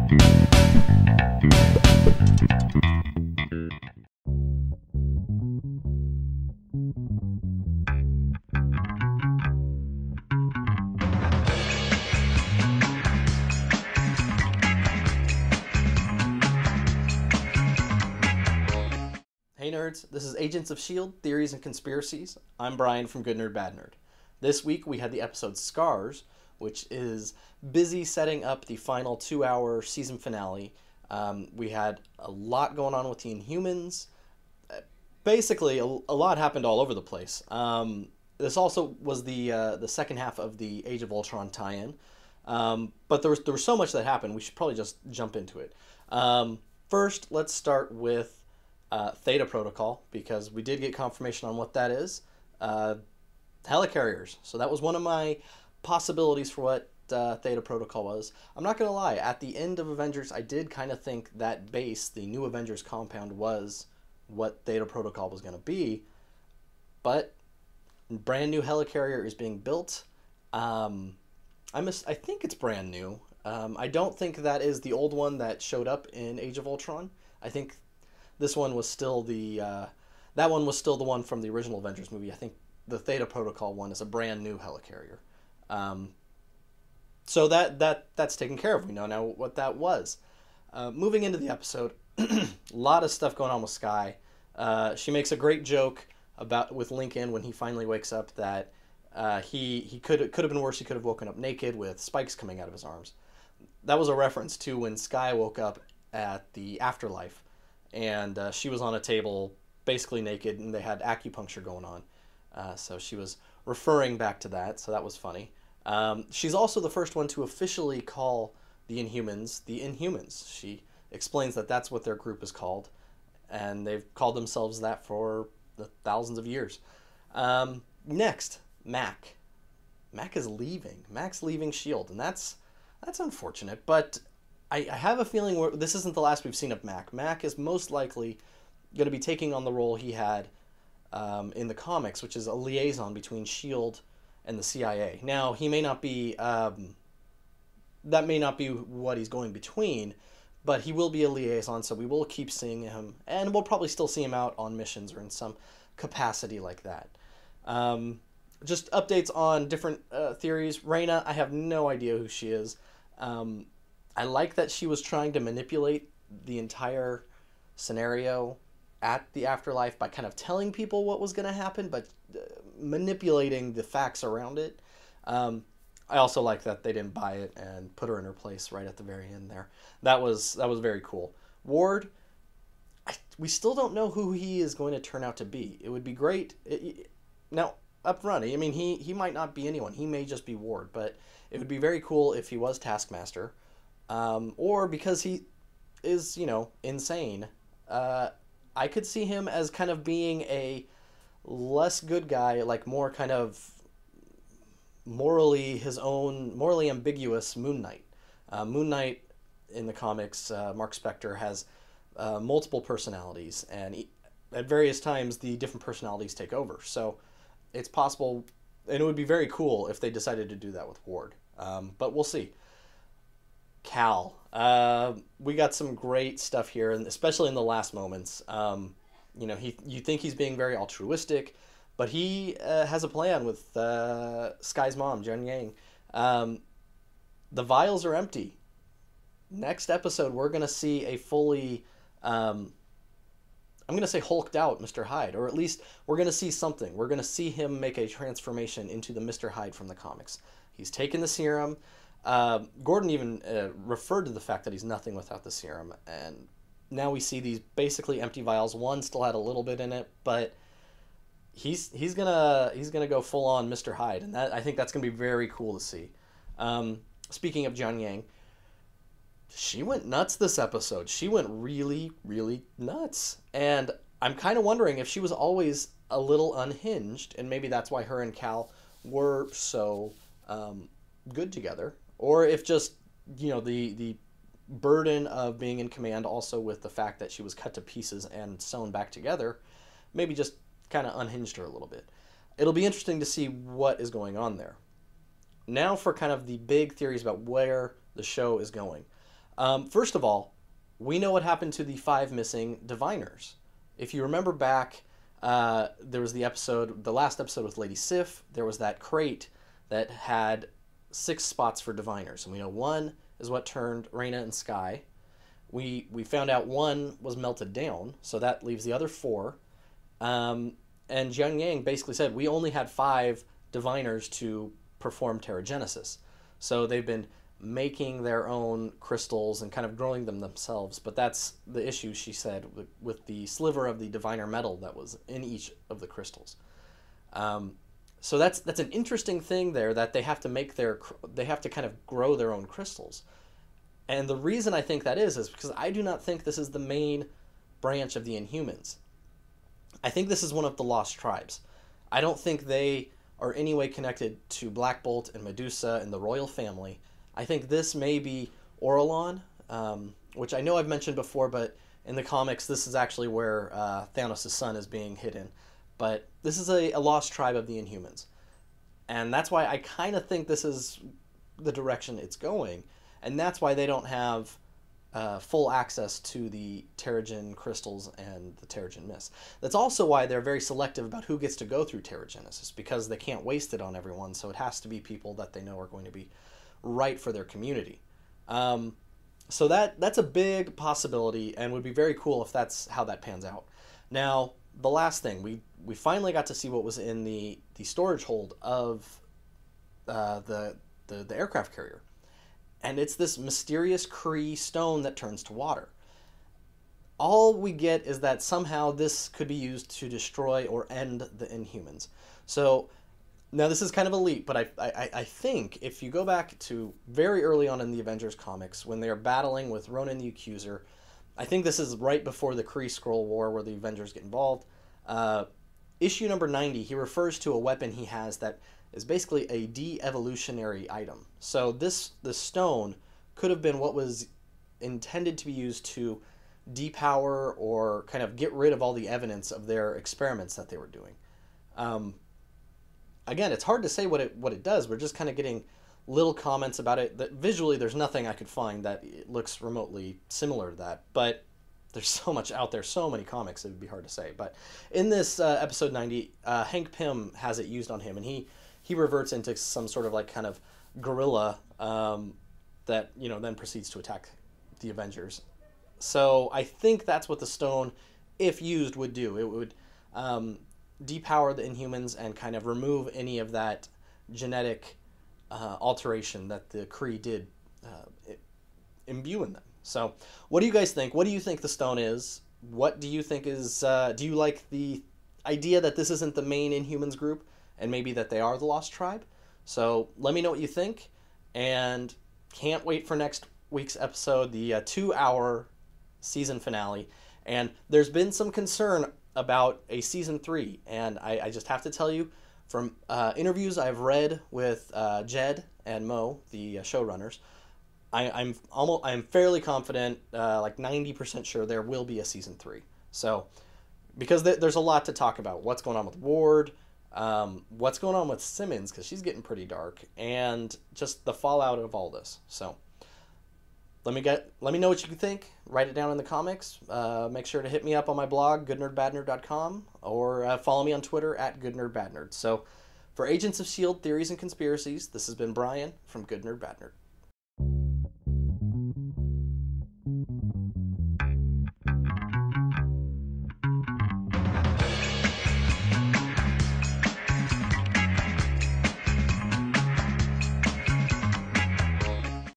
Hey nerds, this is Agents of S.H.I.E.L.D, Theories and Conspiracies. I'm Brian from Good Nerd Bad Nerd. This week we had the episode Scars, which is busy setting up the final 2-hour season finale. We had a lot going on with the Inhumans. Basically, a lot happened all over the place. This also was the second half of the Age of Ultron tie-in. But there was so much that happened, we should probably just jump into it. First, let's start with Theta Protocol, because we did get confirmation on what that is. Helicarriers. So that was one of my possibilities for what Theta Protocol was. I'm not going to lie, at the end of Avengers, I did kind of think that base, the new Avengers compound, was what Theta Protocol was going to be. But brand new helicarrier is being built. I think it's brand new. I don't think that is the old one that showed up in Age of Ultron. I think this one was still that one was still the one from the original Avengers movie. I think the Theta Protocol one is a brand new helicarrier. So that's taken care of. We know now what that was. Moving into the episode, a lot of stuff going on with Skye. She makes a great joke with Lincoln when he finally wakes up that he could have been worse. He could have woken up naked with spikes coming out of his arms. That was a reference to when Skye woke up at the afterlife. And she was on a table basically naked, and they had acupuncture going on. So she was referring back to that, so that was funny. She's also the first one to officially call the Inhumans the Inhumans. She explains that that's what their group is called, and they've called themselves that for the thousands of years. Next, Mac. Mac is leaving. Mac's leaving S.H.I.E.L.D, and that's unfortunate, but I have a feeling this isn't the last we've seen of Mac. Mac is most likely going to be taking on the role he had in the comics, which is a liaison between S.H.I.E.L.D. and the CIA. Now, he may not be... that may not be what he's going between, but he will be a liaison, so we will keep seeing him, and we'll probably still see him out on missions or in some capacity like that. Just updates on different theories. Reyna, I have no idea who she is. I like that she was trying to manipulate the entire scenario at the afterlife by kind of telling people what was going to happen, but manipulating the facts around it. I also like that they didn't buy it and put her in her place right at the very end there. That was very cool. Ward, we still don't know who he is going to turn out to be. It would be great. Now, up front, I mean, he might not be anyone. He may just be Ward, but it would be very cool if he was Taskmaster. Or because he is, insane. I could see him as kind of being a less good guy, like more kind of morally ambiguous Moon Knight. Moon Knight in the comics, Mark Spector, has multiple personalities, and at various times the different personalities take over. So it's possible, and it would be very cool if they decided to do that with Ward. But we'll see. Cal. We got some great stuff here, and especially in the last moments. You think he's being very altruistic, but he has a plan with Skye's mom, Jen Yang. The vials are empty. Next episode, we're going to see a fully... I'm going to say hulked out Mr. Hyde, or at least we're going to see something. We're going to see him make a transformation into the Mr. Hyde from the comics. He's taken the serum. Gordon even referred to the fact that he's nothing without the serum, and now we see these basically empty vials. One still had a little bit in it, but he's gonna go full on Mr. Hyde, and I think that's gonna be very cool to see. Speaking of Jian Yang, she went nuts this episode. She went really, really nuts, and I'm kind of wondering if she was always a little unhinged, and maybe that's why her and Cal were so good together. Or if just, the burden of being in command, also with the fact that she was cut to pieces and sewn back together, maybe just kind of unhinged her a little bit. It'll be interesting to see what is going on there. Now for kind of the big theories about where the show is going. First of all, we know what happened to the 5 missing diviners. If you remember back, there was the last episode with Lady Sif. There was that crate that had 6 spots for diviners, and we know 1 is what turned Reyna and Sky. We found out 1 was melted down, so that leaves the other 4. And Jiang Yang basically said we only had 5 diviners to perform Terrigenesis. So they've been making their own crystals and kind of growing them themselves. But that's the issue, she said, with the sliver of the diviner metal that was in each of the crystals. So that's an interesting thing there, that they have to kind of grow their own crystals. And the reason I think that is because I do not think this is the main branch of the Inhumans. I think this is one of the lost tribes. I don't think they are any way connected to Black Bolt and Medusa and the royal family. I think this may be Orlon, which I know I've mentioned before, but in the comics, this is actually where Thanos' son is being hidden. But this is a lost tribe of the Inhumans. And that's why I kind of think this is the direction it's going. And that's why they don't have full access to the Terrigen crystals and the Terrigen mist. That's also why they're very selective about who gets to go through Terrigenesis, because they can't waste it on everyone, so it has to be people that they know are going to be right for their community. So that's a big possibility, and would be very cool if that's how that pans out. Now, the last thing, we finally got to see what was in the storage hold of the aircraft carrier. And it's this mysterious Kree stone that turns to water. All we get is that somehow this could be used to destroy or end the Inhumans. So now this is kind of a leap, but I think if you go back to very early on in the Avengers comics, when they're battling with Ronan the Accuser, I think this is right before the Kree Skrull War where the Avengers get involved. Issue number 90, he refers to a weapon he has that is basically a de-evolutionary item. So this stone could have been what was intended to be used to depower or kind of get rid of all the evidence of their experiments that they were doing. Again, it's hard to say what it does. We're just kind of getting little comments about it. That visually, there's nothing I could find that it looks remotely similar to that. But there's so much out there, so many comics, it would be hard to say. But in this episode 90, Hank Pym has it used on him, and he reverts into some sort of like kind of gorilla that then proceeds to attack the Avengers. So I think that's what the stone, if used, would do. It would depower the Inhumans and kind of remove any of that genetic alteration that the Kree did imbue in them. So what do you guys think? What do you think the stone is? What do you think is... do you like the idea that this isn't the main Inhumans group and maybe that they are the Lost Tribe? So let me know what you think, and can't wait for next week's episode, the 2-hour season finale. And there's been some concern about a season 3, and I just have to tell you, from interviews I've read with Jed and Mo, the showrunners, I'm fairly confident, like 90% sure there will be a season 3. So, because there's a lot to talk about. What's going on with Ward, what's going on with Simmons, because she's getting pretty dark, and just the fallout of all this. So, let me know what you think. Write it down in the comics. Make sure to hit me up on my blog, goodnerdbadnerd.com, or follow me on Twitter at goodnerdbadnerd. So, for Agents of S.H.I.E.L.D. Theories and Conspiracies, this has been Brian from Good Nerd Bad Nerd.